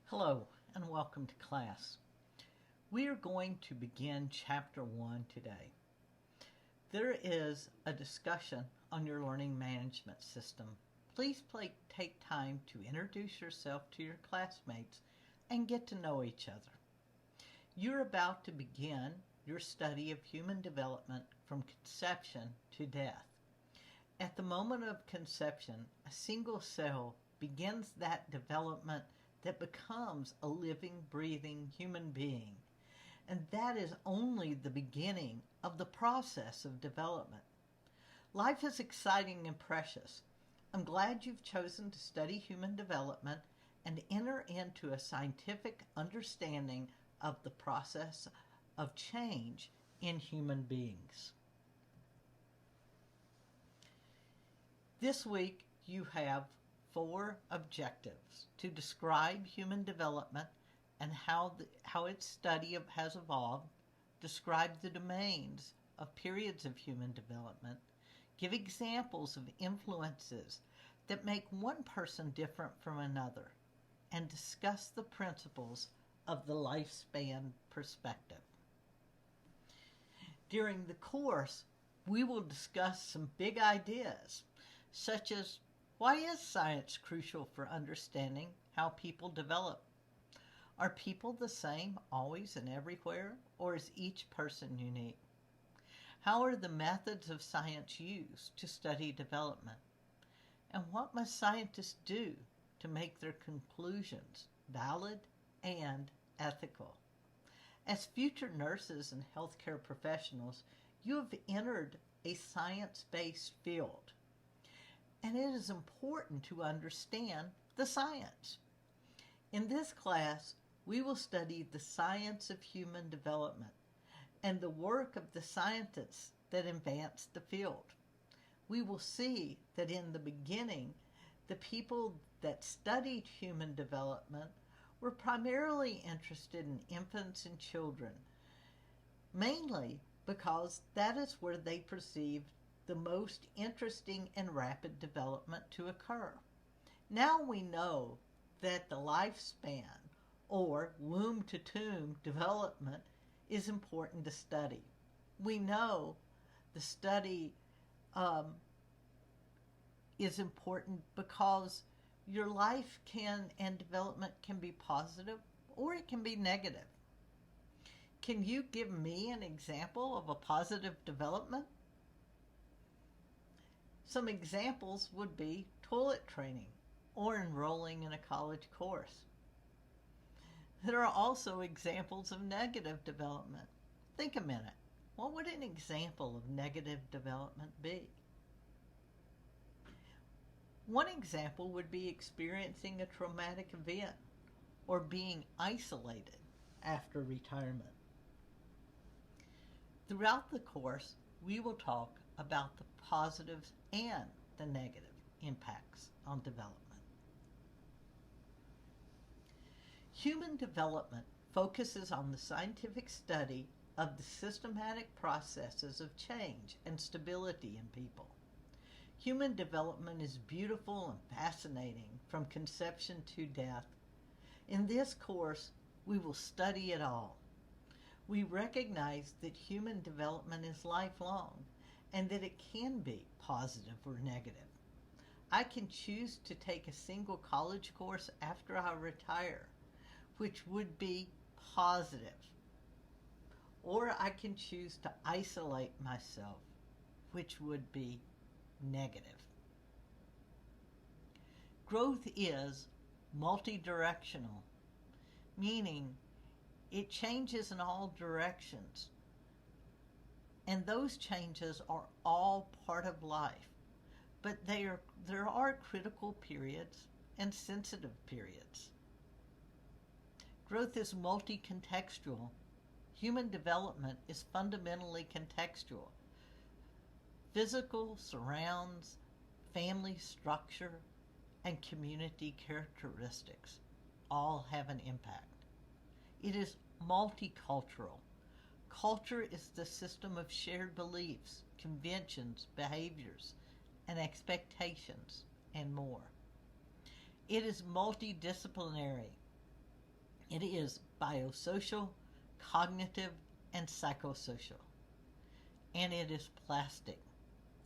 Hello and welcome to class. We are going to begin Chapter 1 today. There is a discussion on your learning management system. Please take time to introduce yourself to your classmates and get to know each other. You're about to begin your study of human development from conception to death. At the moment of conception, a single cell begins that development that becomes a living, breathing human being. And that is only the beginning of the process of development. Life is exciting and precious. I'm glad you've chosen to study human development and enter into a scientific understanding of the process of change in human beings. This week you have 4 objectives: to describe human development and how its study has evolved, describe the domains of periods of human development, give examples of influences that make one person different from another, and discuss the principles of the lifespan perspective. During the course, we will discuss some big ideas, such as: why is science crucial for understanding how people develop? Are people the same always and everywhere, or is each person unique? How are the methods of science used to study development? And what must scientists do to make their conclusions valid and ethical? As future nurses and healthcare professionals, you have entered a science-based field. And it is important to understand the science. In this class, we will study the science of human development and the work of the scientists that advanced the field. We will see that in the beginning, the people that studied human development were primarily interested in infants and children, mainly because that is where they perceived the most interesting and rapid development to occur. Now we know that the lifespan, or womb to tomb development, is important to study. We know the study is important because your life and development can be positive or it can be negative. Can you give me an example of a positive development? Some examples would be toilet training or enrolling in a college course. There are also examples of negative development. Think a minute. What would an example of negative development be? One example would be experiencing a traumatic event or being isolated after retirement. Throughout the course, we will talk about the positives and the negative impacts on development. Human development focuses on the scientific study of the systematic processes of change and stability in people. Human development is beautiful and fascinating from conception to death. In this course, we will study it all. We recognize that human development is lifelong and that it can be positive or negative. I can choose to take a single college course after I retire, which would be positive. Or I can choose to isolate myself, which would be negative. Growth is multidirectional, meaning it changes in all directions. And those changes are all part of life. But there are critical periods and sensitive periods. Growth is multi-contextual. Human development is fundamentally contextual. Physical surrounds, family structure, and community characteristics all have an impact. It is multicultural. Culture is the system of shared beliefs, conventions, behaviors, and expectations, and more. It is multidisciplinary. It is biosocial, cognitive, and psychosocial. And it is plastic.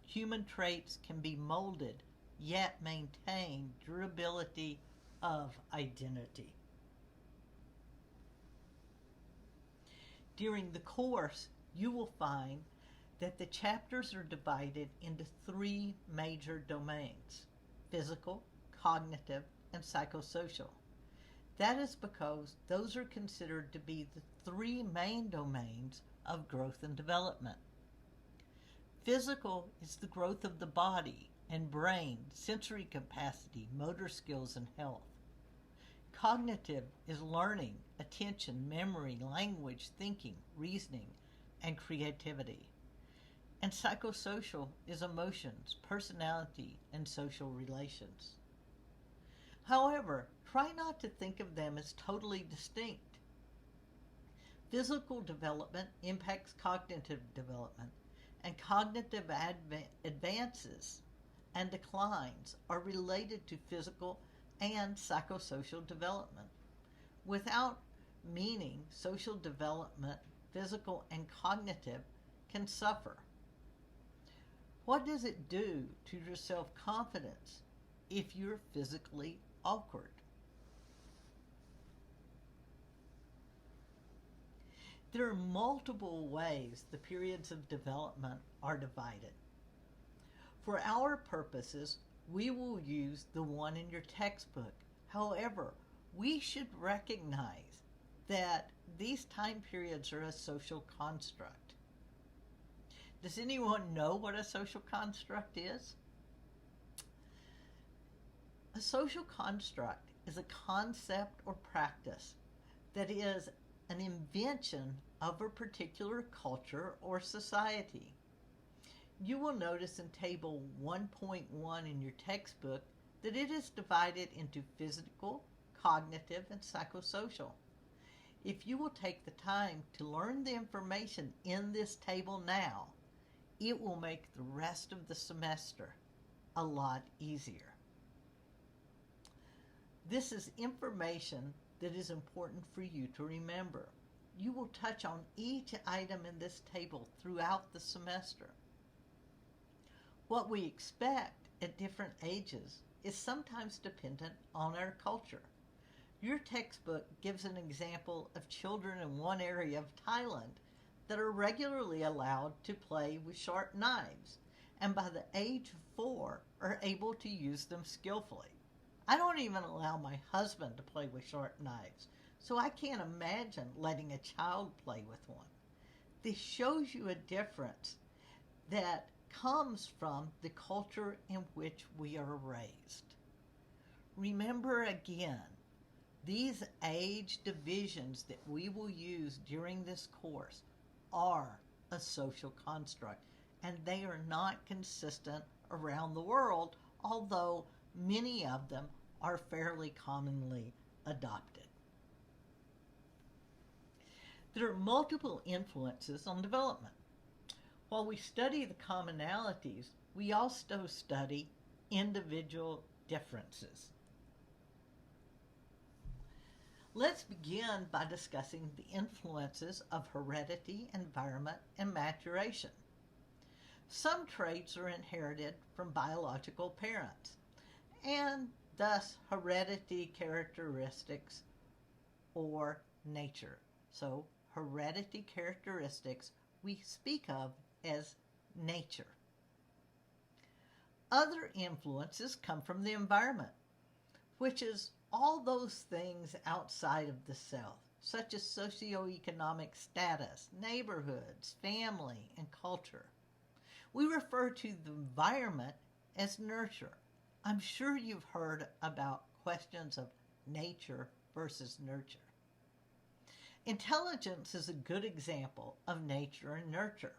Human traits can be molded, yet maintain durability of identity. During the course, you will find that the chapters are divided into three major domains: physical, cognitive, and psychosocial. That is because those are considered to be the three main domains of growth and development. Physical is the growth of the body and brain, sensory capacity, motor skills, and health. Cognitive is learning, attention, memory, language, thinking, reasoning, and creativity. And psychosocial is emotions, personality, and social relations. However, try not to think of them as totally distinct. Physical development impacts cognitive development, and cognitive advances and declines are related to physical and psychosocial development. Without meaning, social development, physical and cognitive, can suffer. What does it do to your self-confidence if you're physically awkward? There are multiple ways the periods of development are divided. For our purposes, we will use the one in your textbook. However, we should recognize that these time periods are a social construct. Does anyone know what a social construct is? A social construct is a concept or practice that is an invention of a particular culture or society. You will notice in Table 1.1 in your textbook that it is divided into physical, cognitive, and psychosocial. If you will take the time to learn the information in this table now, it will make the rest of the semester a lot easier. This is information that is important for you to remember. You will touch on each item in this table throughout the semester. What we expect at different ages is sometimes dependent on our culture. Your textbook gives an example of children in one area of Thailand that are regularly allowed to play with sharp knives, and by the age of 4 are able to use them skillfully. I don't even allow my husband to play with sharp knives, so I can't imagine letting a child play with one. This shows you a difference that comes from the culture in which we are raised. Remember again, these age divisions that we will use during this course are a social construct, and they are not consistent around the world, although many of them are fairly commonly adopted. There are multiple influences on development. While we study the commonalities, we also study individual differences. Let's begin by discussing the influences of heredity, environment, and maturation. Some traits are inherited from biological parents, and thus heredity characteristics or nature. So heredity characteristics we speak of as nature. Other influences come from the environment, which is all those things outside of the self, such as socioeconomic status, neighborhoods, family, and culture. We refer to the environment as nurture. I'm sure you've heard about questions of nature versus nurture. Intelligence is a good example of nature and nurture.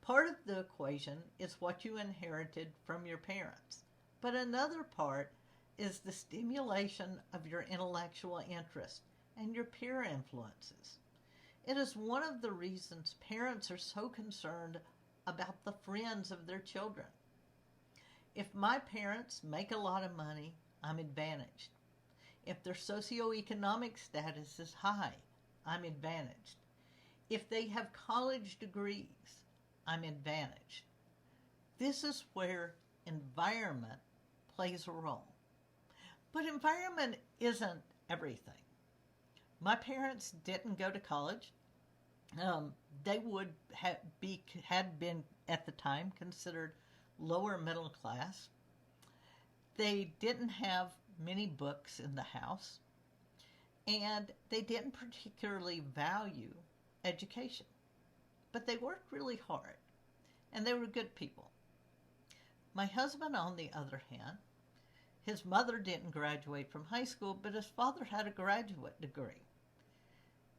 Part of the equation is what you inherited from your parents, but another part is the stimulation of your intellectual interest and your peer influences. It is one of the reasons parents are so concerned about the friends of their children. If my parents make a lot of money, I'm advantaged. If their socioeconomic status is high, I'm advantaged. If they have college degrees, I'm advantaged. This is where environment plays a role. But environment isn't everything. My parents didn't go to college. They would had been at the time considered lower middle class. They didn't have many books in the house, and they didn't particularly value education. But they worked really hard, and they were good people. My husband, on the other hand, his mother didn't graduate from high school, but his father had a graduate degree.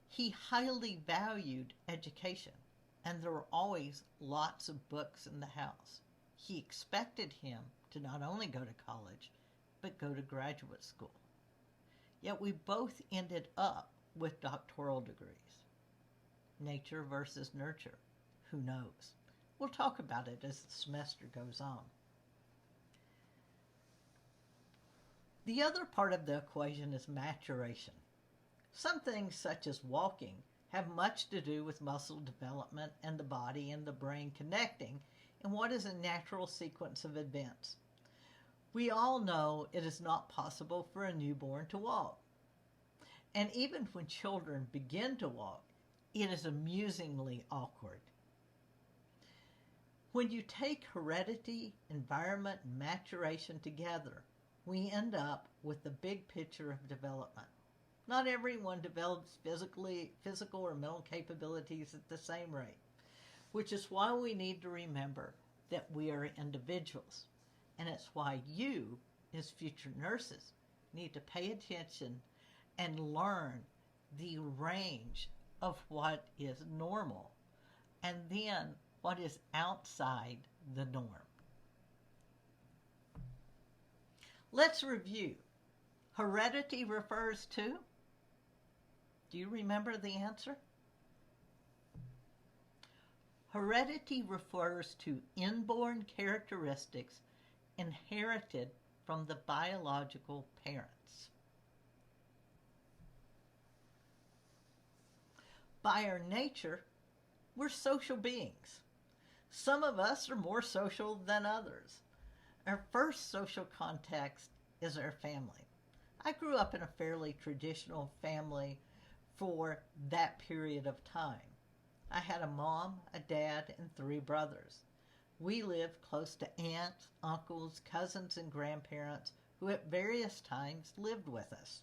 He highly valued education, and there were always lots of books in the house. He expected him to not only go to college, but go to graduate school. Yet we both ended up with doctoral degrees. Nature versus nurture. Who knows? We'll talk about it as the semester goes on. The other part of the equation is maturation. Some things, such as walking, have much to do with muscle development and the body and the brain connecting in what is a natural sequence of events. We all know it is not possible for a newborn to walk. And even when children begin to walk, it is amusingly awkward. When you take heredity, environment, and maturation together, we end up with the big picture of development. Not everyone develops physical or mental capabilities at the same rate, which is why we need to remember that we are individuals. And it's why you, as future nurses, need to pay attention and learn the range of what is normal and then what is outside the norm. Let's review. Heredity refers to? Do you remember the answer? Heredity refers to inborn characteristics inherited from the biological parents. By our nature, we're social beings. Some of us are more social than others. Our first social context is our family. I grew up in a fairly traditional family for that period of time. I had a mom, a dad, and 3 brothers. We lived close to aunts, uncles, cousins, and grandparents who at various times lived with us.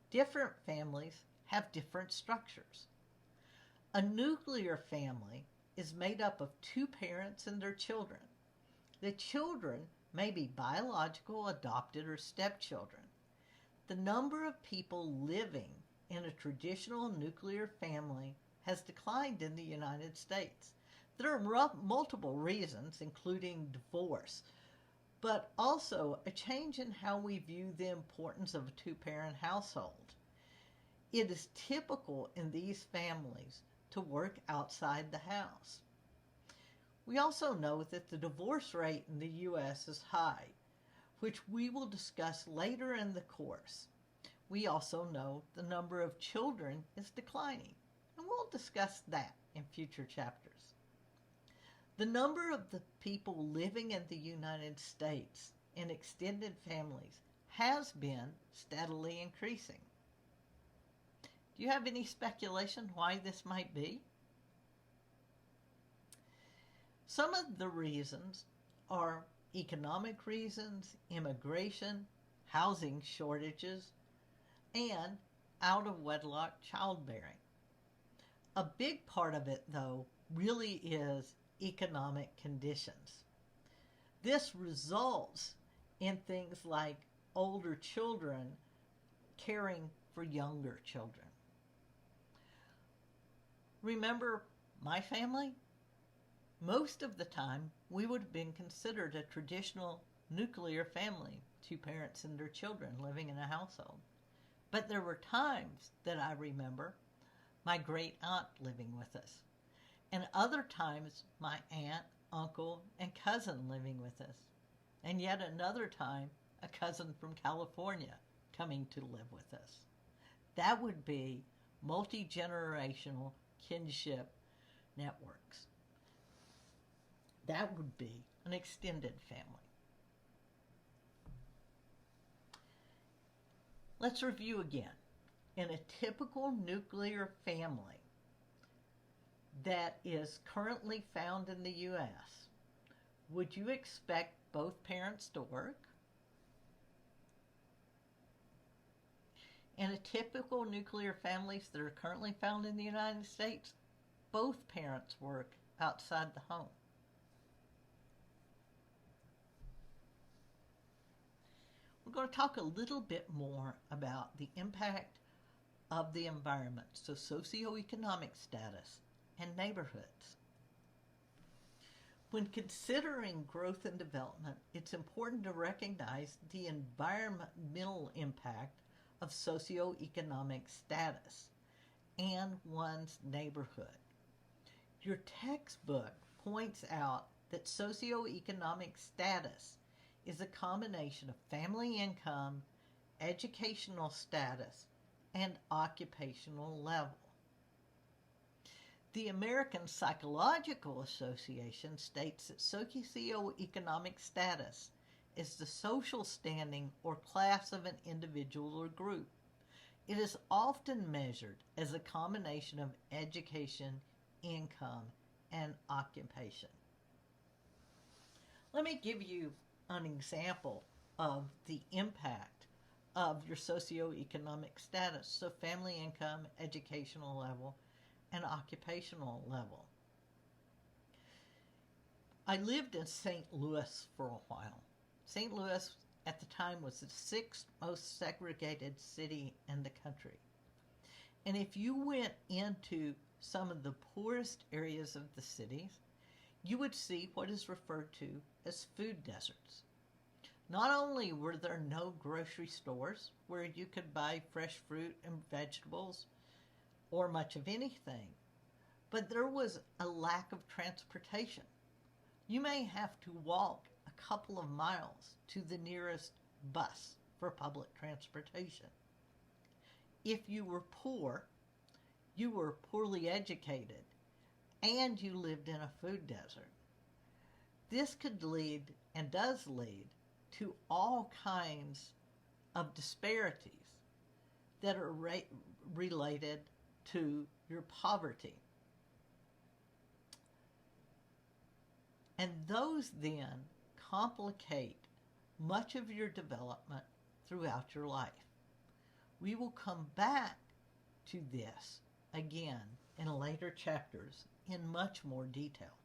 Different families have different structures. A nuclear family is made up of 2 parents and their children. The children may be biological, adopted, or stepchildren. The number of people living in a traditional nuclear family has declined in the United States. There are multiple reasons, including divorce, but also a change in how we view the importance of a 2-parent household. It is typical in these families to work outside the house. We also know that the divorce rate in the U.S. is high, which we will discuss later in the course. We also know the number of children is declining, and we'll discuss that in future chapters. The number of the people living in the United States in extended families has been steadily increasing. Do you have any speculation why this might be? Some of the reasons are economic reasons, immigration, housing shortages, and out-of-wedlock childbearing. A big part of it, though, really is economic conditions. This results in things like older children caring for younger children. Remember my family? Most of the time, we would have been considered a traditional nuclear family, 2 parents and their children living in a household. But there were times that I remember my great aunt living with us, and other times my aunt, uncle, and cousin living with us, and yet another time a cousin from California coming to live with us. That would be multi-generational kinship networks. That would be an extended family. Let's review again. In a typical nuclear family that is currently found in the U.S., would you expect both parents to work? In a typical nuclear families that are currently found in the United States, both parents work outside the home. We're going to talk a little bit more about the impact of the environment, so socioeconomic status and neighborhoods. When considering growth and development, it's important to recognize the environmental impact of socioeconomic status and one's neighborhood. Your textbook points out that socioeconomic status is a combination of family income, educational status, and occupational level. The American Psychological Association states that socioeconomic status is the social standing or class of an individual or group. It is often measured as a combination of education, income, and occupation. Let me give you an example of the impact of your socioeconomic status, so family income, educational level, and occupational level. I lived in St. Louis for a while. St. Louis at the time was the sixth most segregated city in the country. And if you went into some of the poorest areas of the cities, you would see what is referred to as food deserts. Not only were there no grocery stores where you could buy fresh fruit and vegetables or much of anything, but there was a lack of transportation. You may have to walk a couple of miles to the nearest bus for public transportation. If you were poor, you were poorly educated, and you lived in a food desert. This could lead, and does lead, to all kinds of disparities that are related to your poverty. And those then complicate much of your development throughout your life. We will come back to this again in later chapters in much more detail.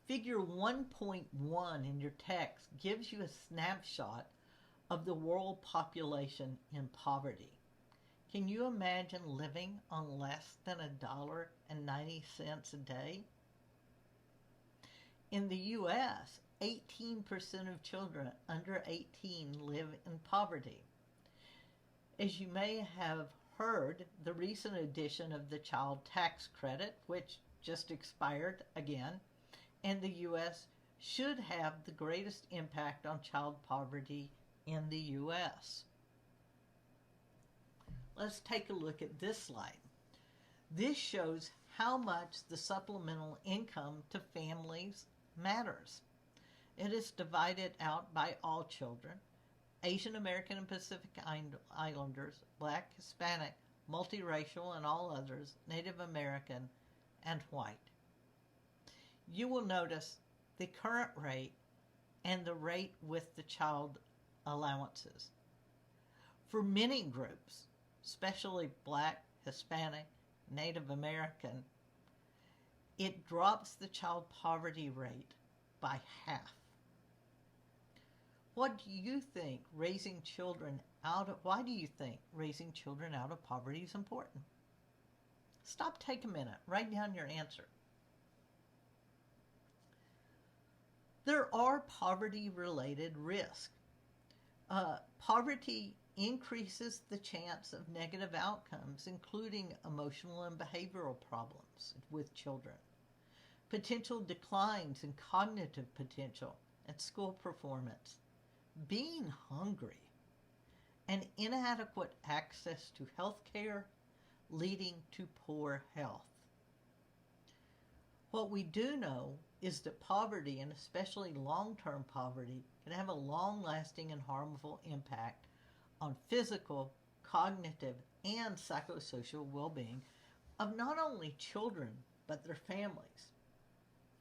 Figure 1.1 in your text gives you a snapshot of the world population in poverty. Can you imagine living on less than $1.90 a day? In the U.S., 18% of children under 18 live in poverty. As you may have heard, the recent addition of the child tax credit, which just expired again, and the U.S. should have the greatest impact on child poverty in the U.S. Let's take a look at this slide. This shows how much the supplemental income to families matters. It is divided out by all children, Asian American and Pacific Islanders, Black, Hispanic, multiracial and all others, Native American, and white. You will notice the current rate and the rate with the child allowances. For many groups, especially Black, Hispanic, Native American, it drops the child poverty rate by half. Why do you think raising children out of poverty is important? Stop, take a minute, write down your answer. There are poverty-related risks. Poverty increases the chance of negative outcomes, including emotional and behavioral problems with children, potential declines in cognitive potential and school performance, being hungry, and inadequate access to health care, leading to poor health. What we do know is that poverty, and especially long-term poverty, can have a long-lasting and harmful impact on physical, cognitive, and psychosocial well-being of not only children, but their families.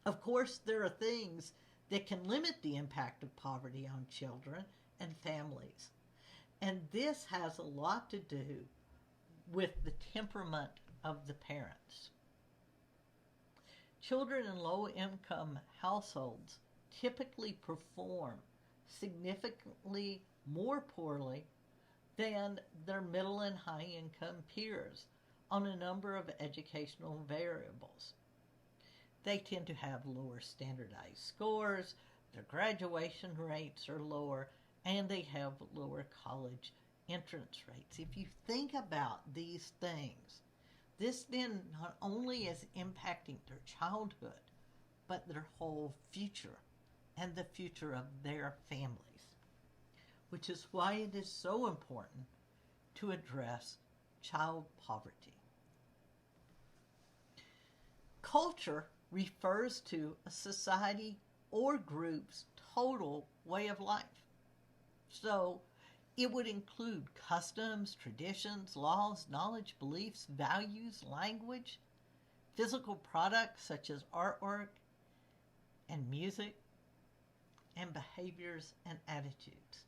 Of course, there are things that can limit the impact of poverty on children and families. And this has a lot to do with the temperament of the parents. Children in low-income households typically perform significantly more poorly than their middle and high-income peers on a number of educational variables. They tend to have lower standardized scores, their graduation rates are lower, and they have lower college entrance rates. If you think about these things, this then not only is impacting their childhood, but their whole future and the future of their families, which is why it is so important to address child poverty. Culture refers to a society or group's total way of life. So it would include customs, traditions, laws, knowledge, beliefs, values, language, physical products such as artwork and music, and behaviors and attitudes.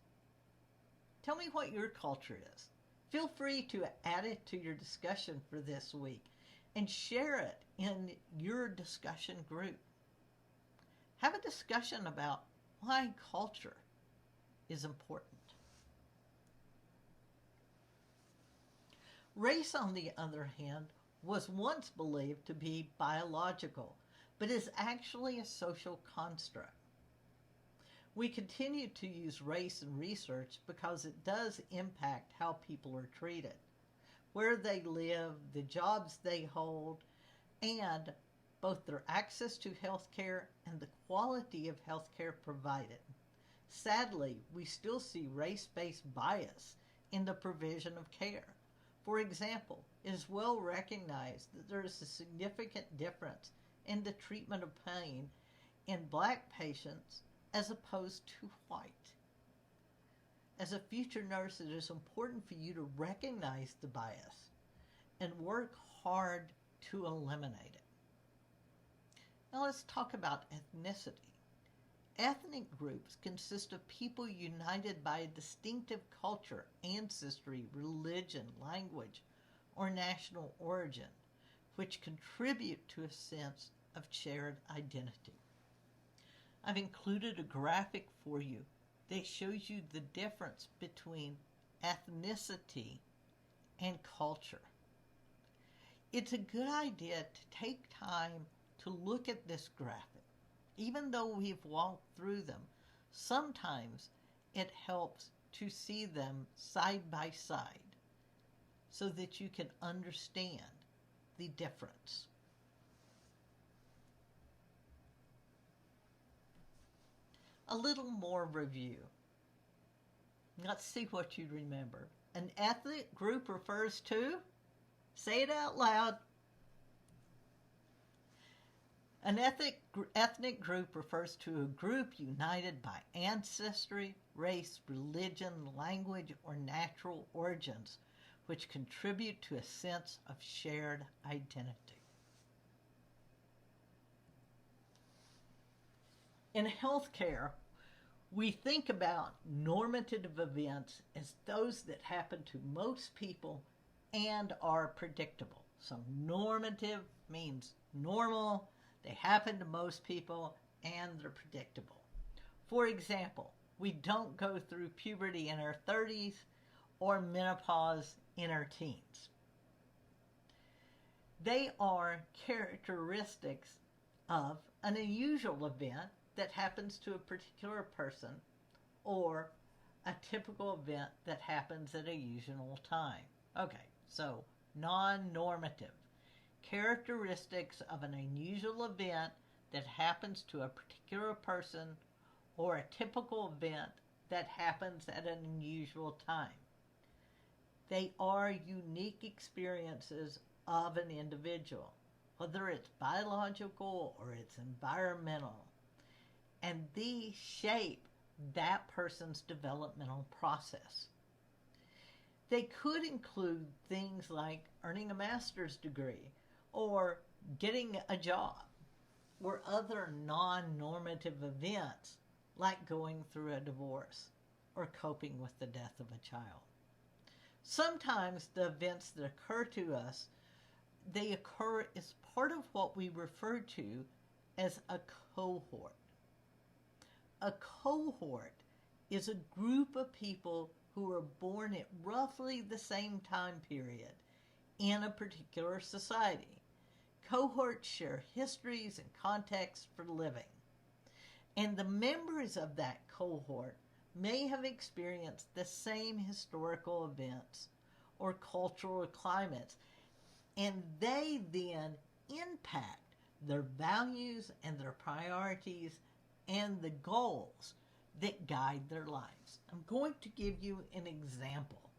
Tell me what your culture is. Feel free to add it to your discussion for this week and share it in your discussion group. Have a discussion about why culture is important. Race, on the other hand, was once believed to be biological, but is actually a social construct. We continue to use race in research because it does impact how people are treated, where they live, the jobs they hold, and both their access to health care and the quality of health care provided. Sadly, we still see race-based bias in the provision of care. For example, it is well recognized that there is a significant difference in the treatment of pain in Black patients as opposed to white. As a future nurse, it is important for you to recognize the bias and work hard to eliminate it. Now let's talk about ethnicity. Ethnic groups consist of people united by a distinctive culture, ancestry, religion, language, or national origin, which contribute to a sense of shared identity. I've included a graphic for you that shows you the difference between ethnicity and culture. It's a good idea to take time to look at this graphic. Even though we've walked through them, sometimes it helps to see them side by side so that you can understand the difference. A little more review. Let's see what you remember. An ethnic group refers to, say it out loud. An ethnic group refers to a group united by ancestry, race, religion, language, or natural origins, which contribute to a sense of shared identity. In healthcare, we think about normative events as those that happen to most people and are predictable. So normative means normal, they happen to most people, and they're predictable. For example, we don't go through puberty in our 30s or menopause in our teens. They are characteristics of an unusual event that happens to a particular person or a typical event that happens at a usual time. Okay, so non-normative. Characteristics of an unusual event that happens to a particular person or a typical event that happens at an unusual time. They are unique experiences of an individual, whether it's biological or it's environmental, and these shape that person's developmental process. They could include things like earning a master's degree or getting a job, or other non-normative events like going through a divorce or coping with the death of a child. Sometimes the events that occur to us, they occur as part of what we refer to as a cohort. A cohort is a group of people who were born at roughly the same time period in a particular society. Cohorts share histories and contexts for living, and the members of that cohort may have experienced the same historical events or cultural climates, and they then impact their values and their priorities and the goals that guide their lives. I'm going to give you an example.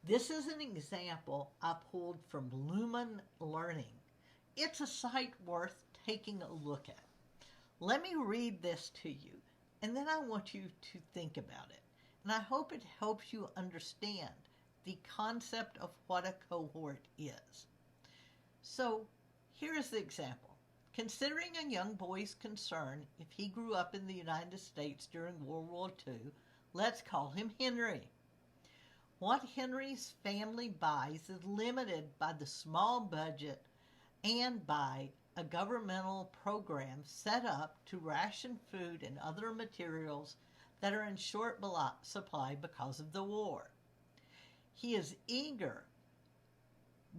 This is an example I pulled from Lumen Learning. It's a site worth taking a look at. Let me read this to you, and then I want you to think about it. And I hope it helps you understand the concept of what a cohort is. So, here's the example. Considering a young boy's concern if he grew up in the United States during World War II, let's call him Henry. What Henry's family buys is limited by the small budget and by a governmental program set up to ration food and other materials that are in short supply because of the war. He is eager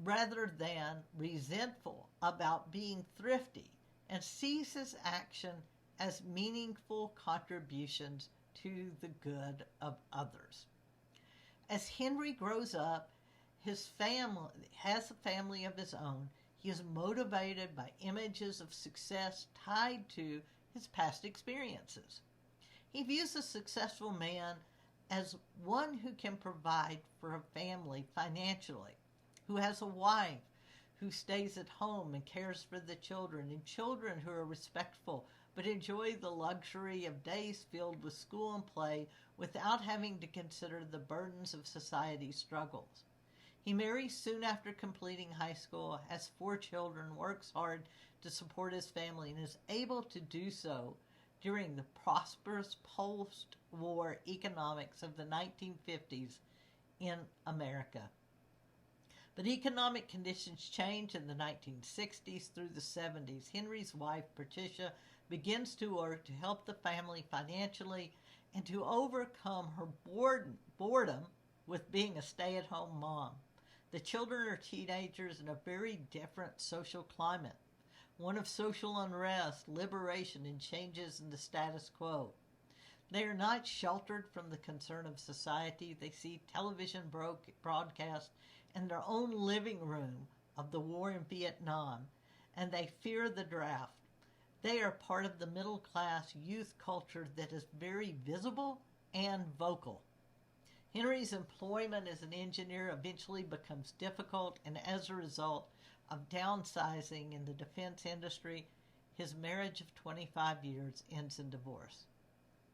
rather than resentful about being thrifty and sees his action as meaningful contributions to the good of others. As Henry grows up, his family has a family of his own. He is motivated by images of success tied to his past experiences. He views a successful man as one who can provide for a family financially, who has a wife who stays at home and cares for the children, and children who are respectful but enjoy the luxury of days filled with school and play without having to consider the burdens of society's struggles. He marries soon after completing high school, has 4 children, works hard to support his family, and is able to do so during the prosperous post-war economics of the 1950s in America. But economic conditions change in the 1960s through the 70s. Henry's wife, Patricia, begins to work to help the family financially and to overcome her boredom with being a stay-at-home mom. The children are teenagers in a very different social climate, one of social unrest, liberation, and changes in the status quo. They are not sheltered from the concern of society. They see television broadcast in their own living room of the war in Vietnam, and they fear the draft. They are part of the middle-class youth culture that is very visible and vocal. Henry's employment as an engineer eventually becomes difficult, and as a result of downsizing in the defense industry, his marriage of 25 years ends in divorce.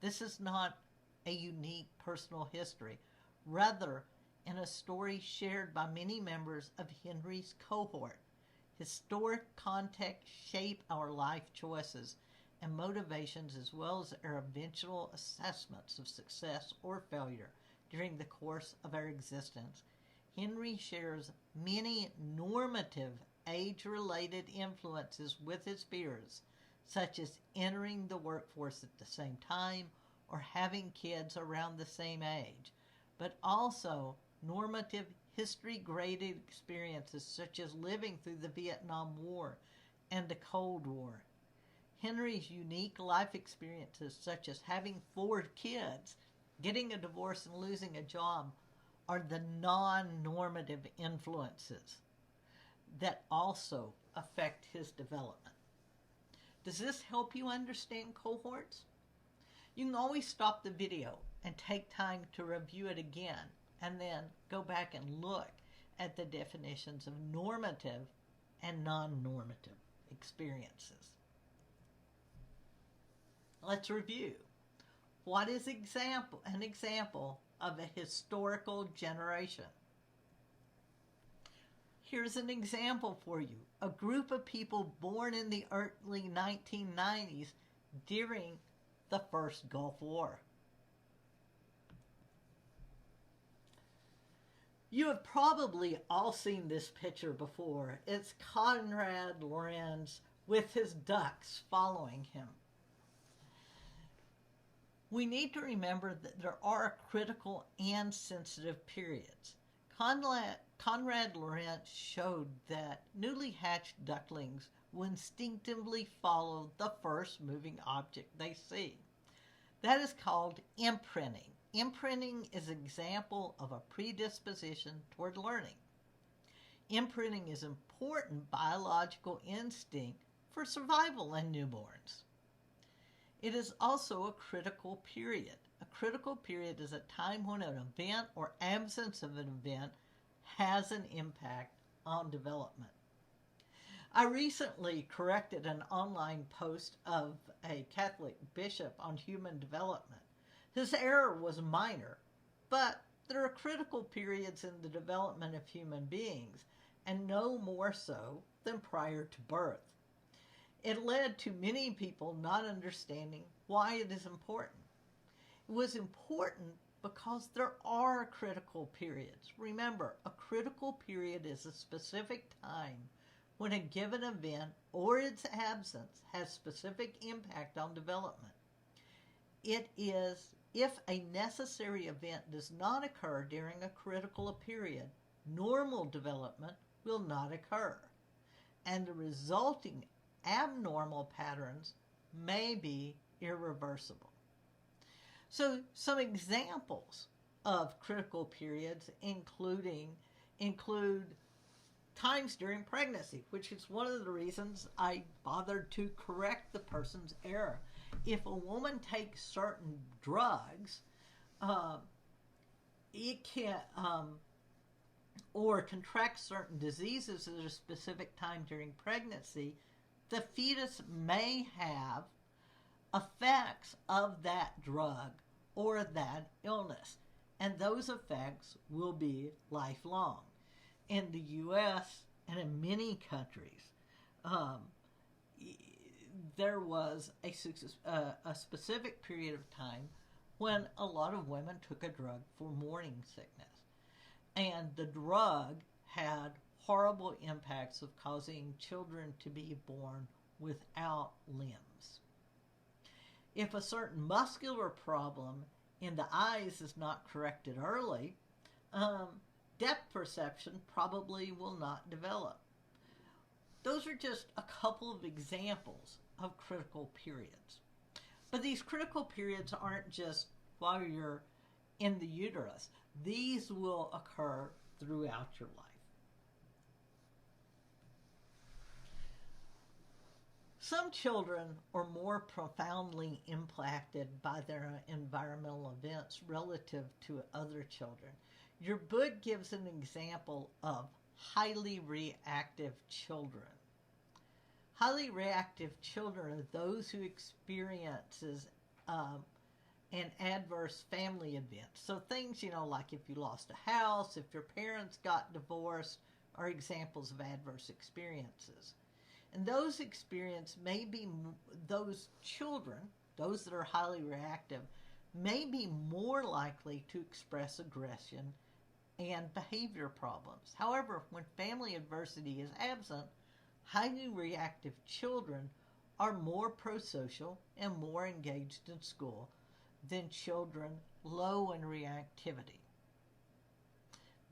This is not a unique personal history. Rather, in a story shared by many members of Henry's cohort, historic contexts shape our life choices and motivations as well as our eventual assessments of success or failure during the course of our existence. Henry shares many normative age-related influences with his peers, such as entering the workforce at the same time or having kids around the same age, but also normative history-graded experiences such as living through the Vietnam War and the Cold War. Henry's unique life experiences such as having 4 kids, getting a divorce, and losing a job are the non-normative influences that also affect his development. Does this help you understand cohorts? You can always stop the video and take time to review it again, and then go back and look at the definitions of normative and non-normative experiences. Let's review. What is an example of a historical generation? Here's an example for you. A group of people born in the early 1990s during the first Gulf War. You have probably all seen this picture before. It's Konrad Lorenz with his ducks following him. We need to remember that there are critical and sensitive periods. Konrad Lorenz showed that newly hatched ducklings will instinctively follow the first moving object they see. That is called imprinting. Imprinting is an example of a predisposition toward learning. Imprinting is an important biological instinct for survival in newborns. It is also a critical period. A critical period is a time when an event or absence of an event has an impact on development. I recently corrected an online post of a Catholic bishop on human development. His error was minor, but there are critical periods in the development of human beings, and no more so than prior to birth. It led to many people not understanding why it is important. It was important because there are critical periods. Remember, a critical period is a specific time when a given event or its absence has specific impact on development. It is if a necessary event does not occur during a critical period, normal development will not occur, and the resulting abnormal patterns may be irreversible. So some examples of critical periods include times during pregnancy, which is one of the reasons I bothered to correct the person's error. If a woman takes certain drugs, it can or contracts certain diseases at a specific time during pregnancy, the fetus may have effects of that drug or that illness, and those effects will be lifelong. In the U.S. and in many countries, there was a specific period of time when a lot of women took a drug for morning sickness, and the drug had horrible impacts of causing children to be born without limbs. If a certain muscular problem in the eyes is not corrected early, depth perception probably will not develop. Those are just a couple of examples of critical periods. But these critical periods aren't just while you're in the uterus. These will occur throughout your life. Some children are more profoundly impacted by their environmental events relative to other children. Your book gives an example of highly reactive children. Highly reactive children are those who experiences an adverse family event. So things, like if you lost a house, if your parents got divorced, are examples of adverse experiences. And those experiences may be, those children, those that are highly reactive, may be more likely to express aggression and behavior problems. However, when family adversity is absent, highly reactive children are more prosocial and more engaged in school than children low in reactivity.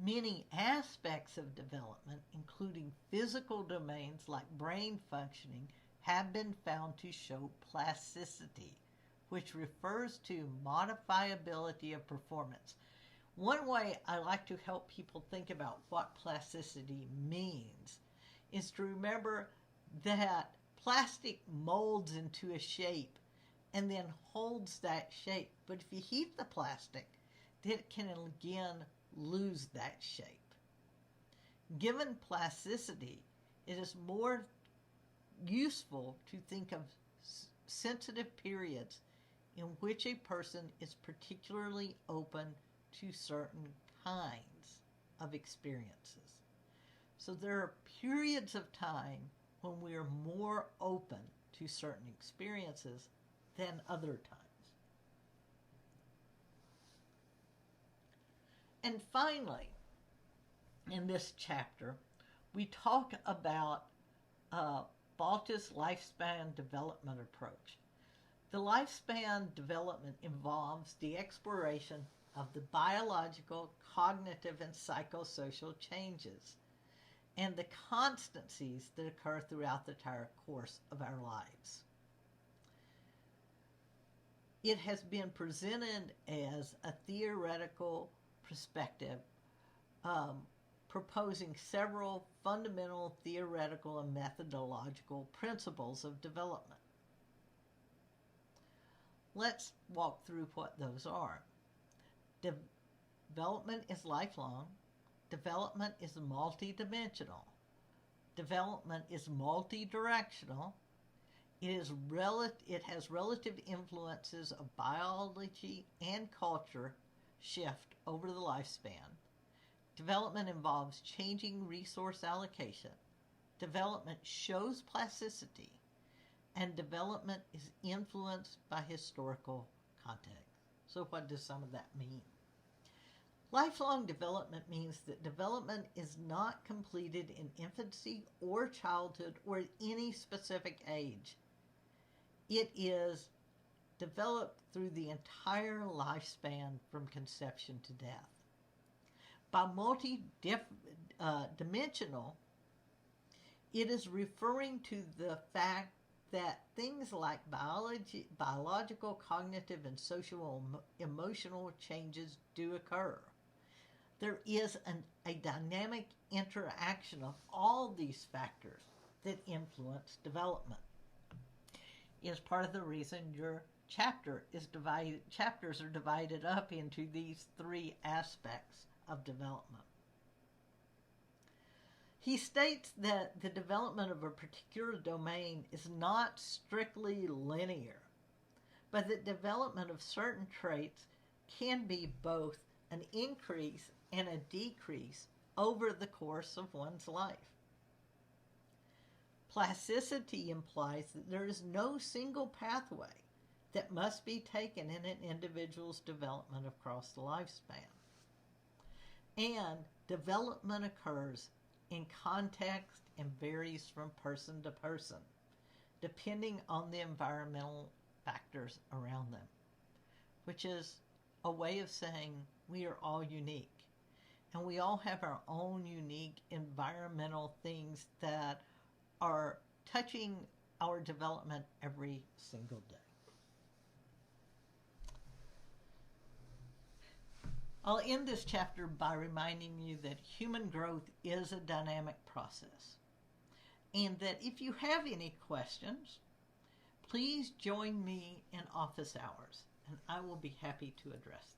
Many aspects of development, including physical domains like brain functioning, have been found to show plasticity, which refers to modifiability of performance. One way I like to help people think about what plasticity means is to remember that plastic molds into a shape and then holds that shape. But if you heat the plastic, then it can again lose that shape. Given plasticity, it is more useful to think of sensitive periods in which a person is particularly open to certain kinds of experiences. So there are periods of time when we are more open to certain experiences than other times. And finally, in this chapter, we talk about Balta's lifespan development approach. The lifespan development involves the exploration of the biological, cognitive, and psychosocial changes and the constancies that occur throughout the entire course of our lives. It has been presented as a theoretical perspective, proposing several fundamental theoretical and methodological principles of development. Let's walk through what those are. Development is lifelong. Development is multidimensional. Development is multidirectional. It has relative influences of biology and culture shift over the lifespan. Development involves changing resource allocation. Development shows plasticity. And development is influenced by historical context. So what does some of that mean? Lifelong development means that development is not completed in infancy or childhood or at any specific age. It is developed through the entire lifespan from conception to death. By multi-dimensional, it is referring to the fact that things like biological, cognitive, and social-emotional changes do occur. There is a dynamic interaction of all these factors that influence development. It is part of the reason your chapters are divided up into these three aspects of development. He states that the development of a particular domain is not strictly linear, but that development of certain traits can be both an increase and a decrease over the course of one's life. Plasticity implies that there is no single pathway that must be taken in an individual's development across the lifespan. And development occurs in context and varies from person to person, depending on the environmental factors around them, which is a way of saying we are all unique. And we all have our own unique environmental things that are touching our development every single day. I'll end this chapter by reminding you that human growth is a dynamic process, and that if you have any questions, please join me in office hours, and I will be happy to address them.